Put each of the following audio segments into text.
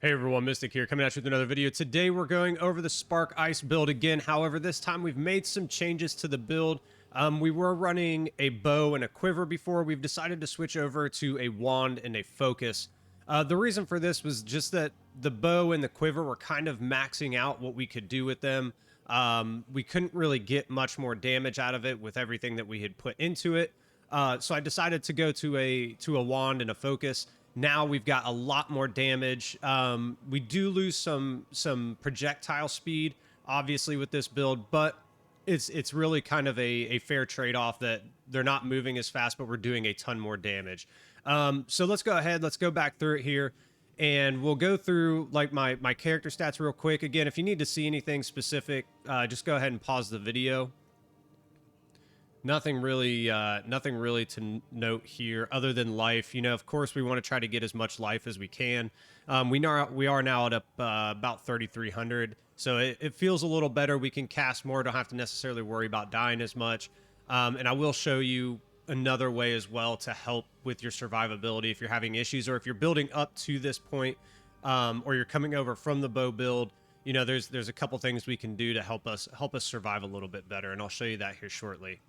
Hey everyone, Mystic here, coming at you with another video. Today we're going over the Spark Ice build again. However, this time we've made some changes to the build. We were running a bow and a quiver before. We've decided to switch over to a wand and a focus. The reason for this was just that the bow and the quiver were kind of maxing out what we could do with them. We couldn't really get much more damage out of it with everything that we had put into it. So I decided to go to a wand and a focus. Now we've got a lot more damage. We do lose some projectile speed, obviously, with this build, but it's really kind of a fair trade-off that they're not moving as fast, but we're doing a ton more damage. So let's go ahead. Let's go back through it here, and we'll go through like my character stats real quick. Again, if you need to see anything specific, just go ahead and pause the video. Nothing really to note here other than life. You know, of course, we want to try to get as much life as we can. We are now at about 3,300, so it feels a little better. We can cast more, don't have to necessarily worry about dying as much. And I will show you another way as well to help with your survivability if you're having issues, or if you're building up to this point, or you're coming over from the bow build. You know, there's a couple things we can do to help us survive a little bit better, and I'll show you that here shortly.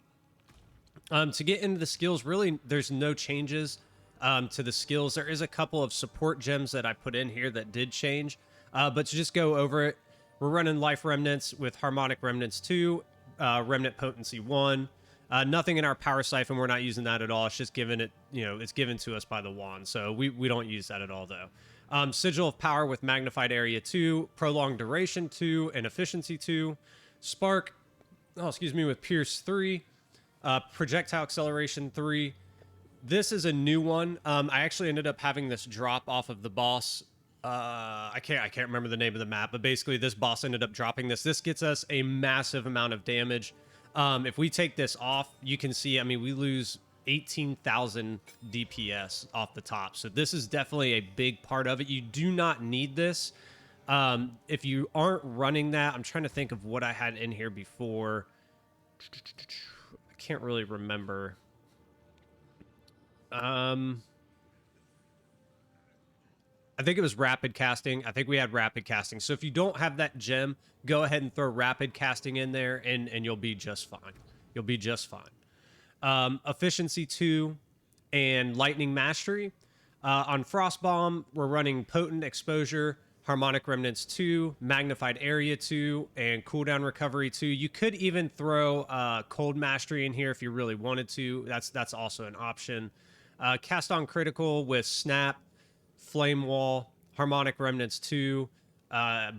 To get into the skills, really, there's no changes to the skills. There is a couple of support gems that I put in here that did change, but to just go over it, we're running Life Remnants with Harmonic Remnants 2, Remnant Potency 1. Nothing in our Power Siphon, we're not using that at all. It's just given it, you know, it's given to us by the wand, so we don't use that at all, though. Sigil of Power with Magnified Area 2, Prolonged Duration 2, and Efficiency 2. Spark, with Pierce 3. Projectile Acceleration 3. This is a new one. I actually ended up having this drop off of the boss. I can't remember the name of the map, but basically this boss ended up dropping this. This gets us a massive amount of damage. If we take this off, you can see, I mean, we lose 18,000 DPS off the top. So this is definitely a big part of it. You do not need this. If you aren't running that, I'm trying to think of what I had in here before. Can't really remember. I think it was rapid casting. I think we had rapid casting. So if you don't have that gem, go ahead and throw rapid casting in there, and you'll be just fine. You'll be just fine. Efficiency 2 and Lightning Mastery. On Frostbomb, we're running Potent Exposure, Harmonic Remnants 2, Magnified Area 2, and Cooldown Recovery 2. You could even throw Cold Mastery in here if you really wanted to. That's also an option. Cast on Critical with Snap, Flame Wall, Harmonic Remnants 2,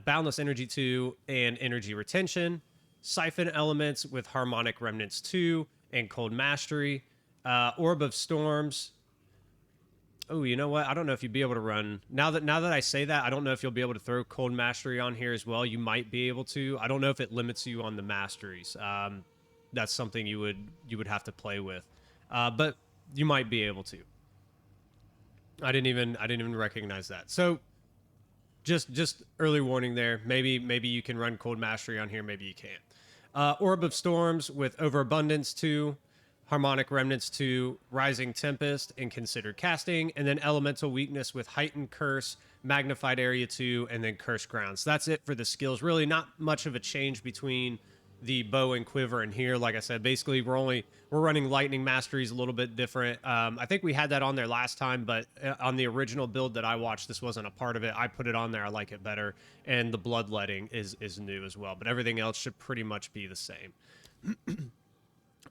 Boundless Energy 2, and Energy Retention. Siphon Elements with Harmonic Remnants 2 and Cold Mastery. Orb of Storms. Oh, you know what? I don't know if you'd be able to run. Now that I say that, I don't know if you'll be able to throw Cold Mastery on here as well. You might be able to. I don't know if it limits you on the masteries. That's something you would have to play with. But you might be able to. I didn't even recognize that. So just early warning there. Maybe you can run Cold Mastery on here, maybe you can't. Orb of Storms with Overabundance 2. Harmonic Remnants 2, Rising Tempest, and Considered Casting, and then Elemental Weakness with Heightened Curse, Magnified Area 2, and then Cursed Grounds. That's it for the skills. Really not much of a change between the bow and quiver and here. Like I said, basically we're running Lightning Masteries a little bit different. I think we had that on there last time, but on the original build that I watched, this wasn't a part of it. I put it on there. I like it better. And the Bloodletting is new as well, but everything else should pretty much be the same.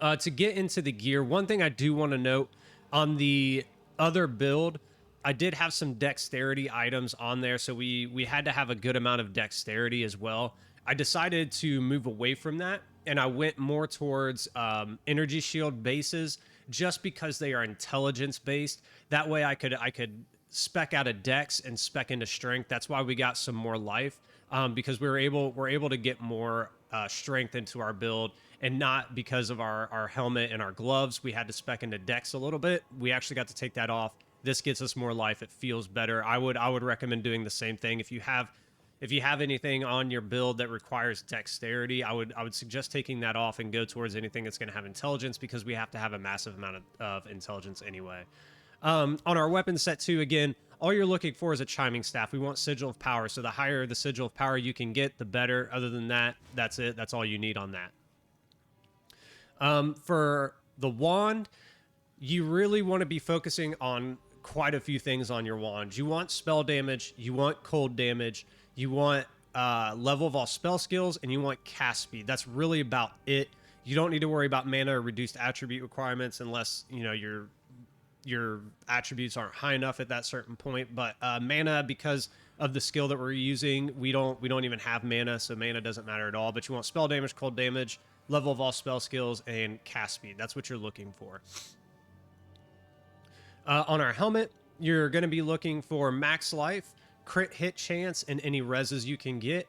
To get into the gear, one thing I do want to note, on the other build, I did have some dexterity items on there, so we had to have a good amount of dexterity as well. I decided to move away from that, and I went more towards energy shield bases, just because they are intelligence based. That way I could spec out a dex and spec into strength. That's why we got some more life, because we're able to get more strength into our build, and not because of our helmet and our gloves. We had to spec into dex a little bit. We actually got to take that off. This gets us more life. It feels better. I would recommend doing the same thing. If you have anything on your build that requires dexterity, I would suggest taking that off and go towards anything that's going to have intelligence, because we have to have a massive amount of intelligence anyway. On our weapon set too, again, all you're looking for is a chiming staff. We want sigil of power, so the higher the sigil of power you can get, the better. Other than that, that's it. That's all you need on that. For the wand, you really want to be focusing on quite a few things on your wand. You want spell damage, you want cold damage, you want level of all spell skills, and you want cast speed. That's really about it. You don't need to worry about mana or reduced attribute requirements unless, you know, your attributes aren't high enough at that certain point. But mana, because of the skill that we're using, we don't even have mana, so mana doesn't matter at all. But you want spell damage, cold damage, level of all spell skills, and cast speed. That's what you're looking for. On our helmet, you're going to be looking for max life, crit hit chance, and any reses you can get.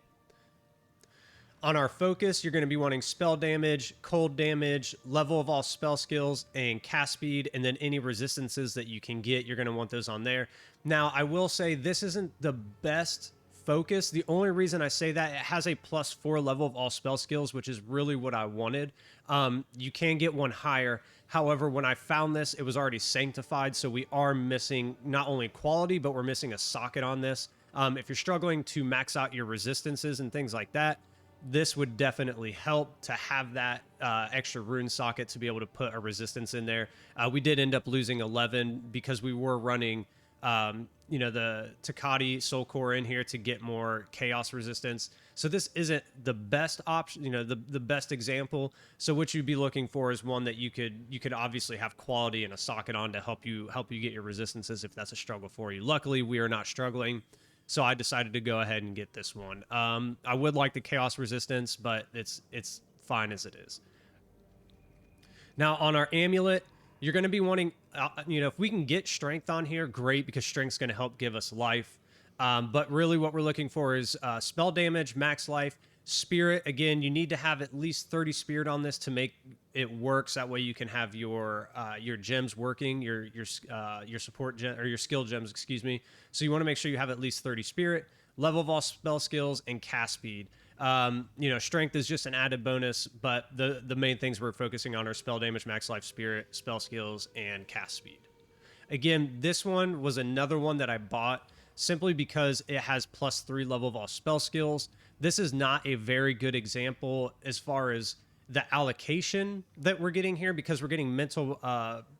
On our focus, you're going to be wanting spell damage, cold damage, level of all spell skills, and cast speed, and then any resistances that you can get, you're going to want those on there. Now, I will say this isn't the best focus. The only reason I say that, it has a +4 level of all spell skills, which is really what I wanted. You can get one higher. However, when I found this, it was already sanctified, so we are missing not only quality, but we're missing a socket on this. If you're struggling to max out your resistances and things like that, this would definitely help to have that extra rune socket to be able to put a resistance in there. We did end up losing 11 because we were running you know, the Takati Soul Core in here to get more chaos resistance. So this isn't the best option, you know, the best example. So what you'd be looking for is one that you could obviously have quality and a socket on to help you get your resistances if that's a struggle for you. Luckily, we are not struggling, so I decided to go ahead and get this one. I would like the chaos resistance, but it's fine as it is. Now on our amulet, you're going to be wanting, you know, if we can get strength on here, great, because strength's going to help give us life. But really what we're looking for is spell damage, max life, spirit. Again, you need to have at least 30 spirit on this to make it work. So that way you can have your gems working, your support gem, or your skill gems, excuse me. So you want to make sure you have at least 30 spirit, level of all spell skills, and cast speed. You know, strength is just an added bonus, but the main things we're focusing on are spell damage, max life, spirit, spell skills, and cast speed. Again, this one was another one that I bought simply because it has +3 level of all spell skills. This is not a very good example as far as the allocation that we're getting here, because we're getting mental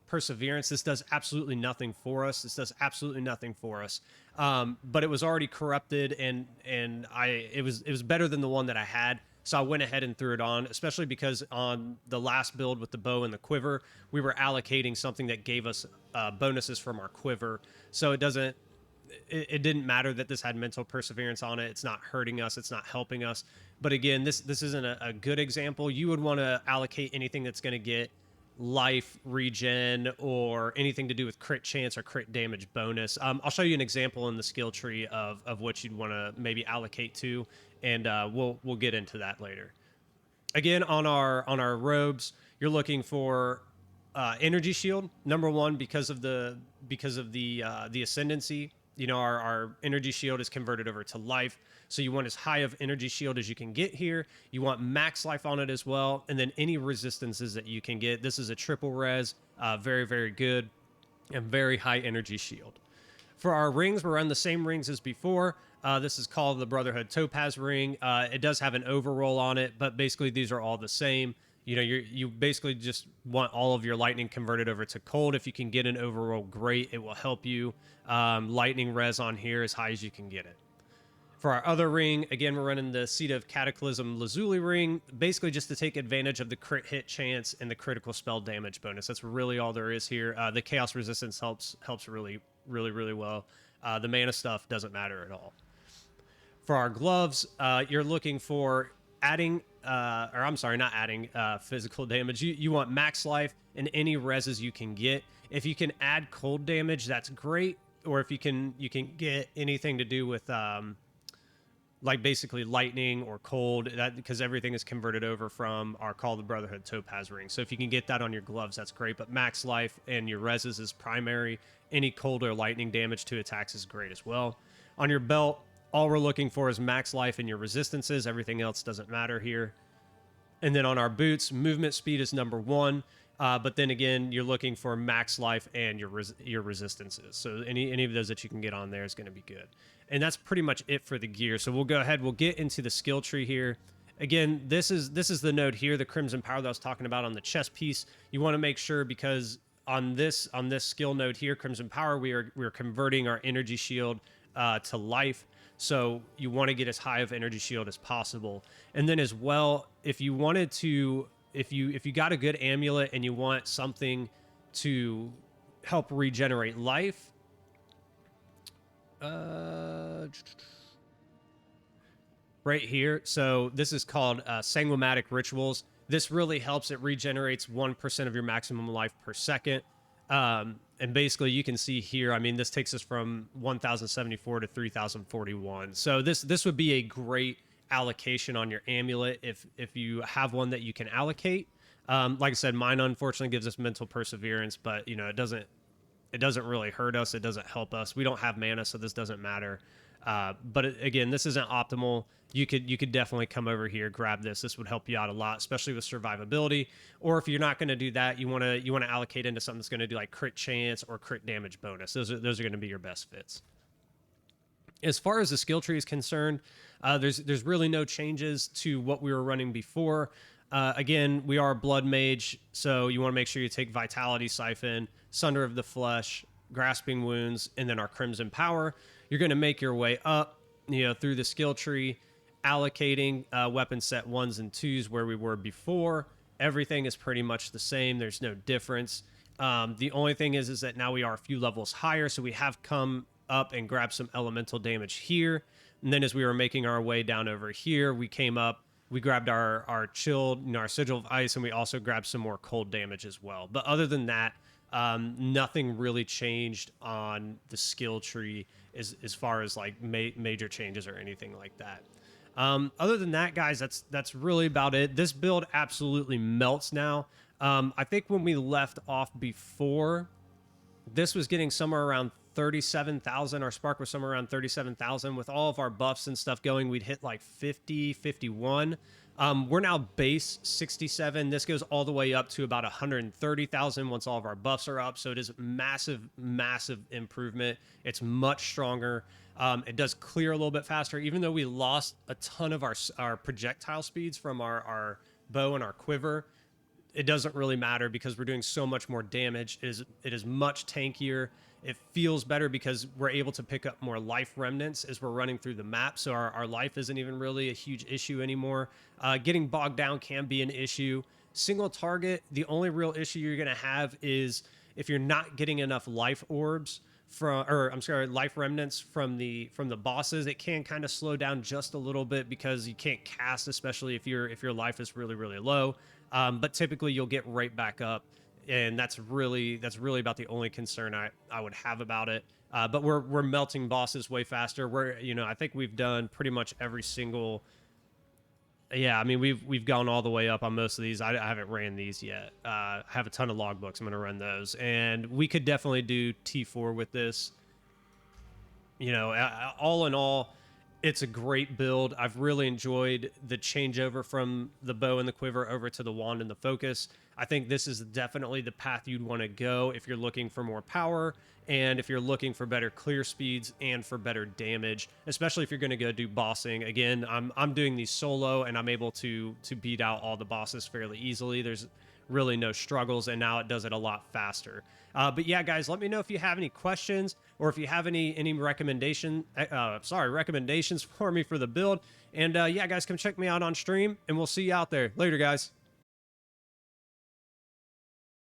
perseverance. This does absolutely nothing for us. This does absolutely nothing for us. But it was already corrupted, and it was better than the one that I had. So I went ahead and threw it on, especially because on the last build with the bow and the quiver, we were allocating something that gave us bonuses from our quiver. So it didn't matter that this had mental perseverance on it. It's not hurting us. It's not helping us. But again, this isn't a good example. You would want to allocate anything that's going to get life regen or anything to do with crit chance or crit damage bonus. I'll show you an example in the skill tree of what you'd want to maybe allocate to, and we'll get into that later. Again, on our robes, you're looking for energy shield, number one, because of the ascendancy. You know, our energy shield is converted over to life. So you want as high of energy shield as you can get here. You want max life on it as well. And then any resistances that you can get. This is a triple res, very, very good, and very high energy shield. For our rings, we're on the same rings as before. This is called the Brotherhood Topaz ring. It does have an overroll on it, but basically these are all the same. You know, you basically just want all of your lightning converted over to cold. If you can get an overroll, great. It will help you. Lightning res on here as high as you can get it. For our other ring, again, we're running the Seed of Cataclysm Lazuli ring, basically just to take advantage of the crit hit chance and the critical spell damage bonus. That's really all there is here. The chaos resistance helps really, really, really well. The mana stuff doesn't matter at all. For our gloves, you're looking for adding, or I'm sorry, not adding physical damage. You want max life and any reses you can get. If you can add cold damage, that's great. Or if you can get anything to do with like basically lightning or cold, that because everything is converted over from our Call of the Brotherhood Topaz ring. So if you can get that on your gloves, that's great. But max life and your reses is primary. Any cold or lightning damage to attacks is great as well. On your belt, all we're looking for is max life and your resistances. Everything else doesn't matter here. And then on our boots, movement speed is number one. But then again, you're looking for max life and your resistances. So any of those that you can get on there is going to be good. And that's pretty much it for the gear. So we'll go ahead. We'll get into the skill tree here. Again, this is the node here, the Crimson Power that I was talking about on the chest piece. You want to make sure, because on this skill node here, Crimson Power, we're converting our energy shield to life. So you want to get as high of energy shield as possible. And then as well, if you wanted to, if you got a good amulet and you want something to help regenerate life, right here. So this is called Sanguimatic Rituals. This really helps. It regenerates 1% of your maximum life per second. And basically you can see here, I mean, this takes us from 1074 to 3041. So this would be a great allocation on your amulet if you have one that you can allocate. Like I said, mine unfortunately gives us mental perseverance, but you know, it doesn't really hurt us. It doesn't help us. We don't have mana, so this doesn't matter. But again, this isn't optimal. You could definitely come over here, grab this. This would help you out a lot, especially with survivability. Or if you're not going to do that, you want to allocate into something that's going to do like crit chance or crit damage bonus. Those are going to be your best fits. As far as the skill tree is concerned, there's really no changes to what we were running before. Again, we are Blood Mage, so you want to make sure you take Vitality Siphon, Sunder of the Flesh, Grasping Wounds, and then our Crimson Power. You're going to make your way up, through the skill tree, allocating weapon set 1s and 2s where we were before. Everything is pretty much the same. There's no difference. The only thing is that now we are a few levels higher, so we have come up and grabbed some elemental damage here. And then as we were making our way down over here, we came up, we grabbed our chilled, our sigil of ice, and we also grabbed some more cold damage as well. But other than that, nothing really changed on the skill tree as far as like major changes or anything like that. Other than that, guys, that's really about it. This build absolutely melts now. I think when we left off before, this was getting somewhere around 37,000. Our spark was somewhere around 37,000. With all of our buffs and stuff going, we'd hit like 50, 51. We're now base 67. This goes all the way up to about 130,000 once all of our buffs are up. So it is massive, massive improvement. It's much stronger. It does clear a little bit faster, even though we lost a ton of our projectile speeds from our bow and our quiver. It doesn't really matter because we're doing so much more damage. It is much tankier. It feels better because we're able to pick up more life remnants as we're running through the map. So our life isn't even really a huge issue anymore. Getting bogged down can be an issue. Single target, the only real issue you're going to have is if you're not getting enough life orbs life remnants from the bosses. It can kind of slow down just a little bit because you can't cast, especially if your life is really, really low. But typically you'll get right back up. And that's really about the only concern I would have about it. But we're melting bosses way faster. I think we've done pretty much every single. Yeah, I mean we've gone all the way up on most of these. I haven't ran these yet. I have a ton of logbooks. I'm going to run those, and we could definitely do T4 with this. All in all, it's a great build. I've really enjoyed the changeover from the bow and the quiver over to the wand and the focus. I think this is definitely the path you'd want to go if you're looking for more power and if you're looking for better clear speeds and for better damage, especially if you're going to go do bossing. Again, I'm doing these solo and I'm able to beat out all the bosses fairly easily. There's really no struggles, and now it does it a lot faster. But yeah, guys, let me know if you have any questions or if you have any recommendations for me for the build. And yeah, guys, come check me out on stream, and we'll see you out there. Later, guys.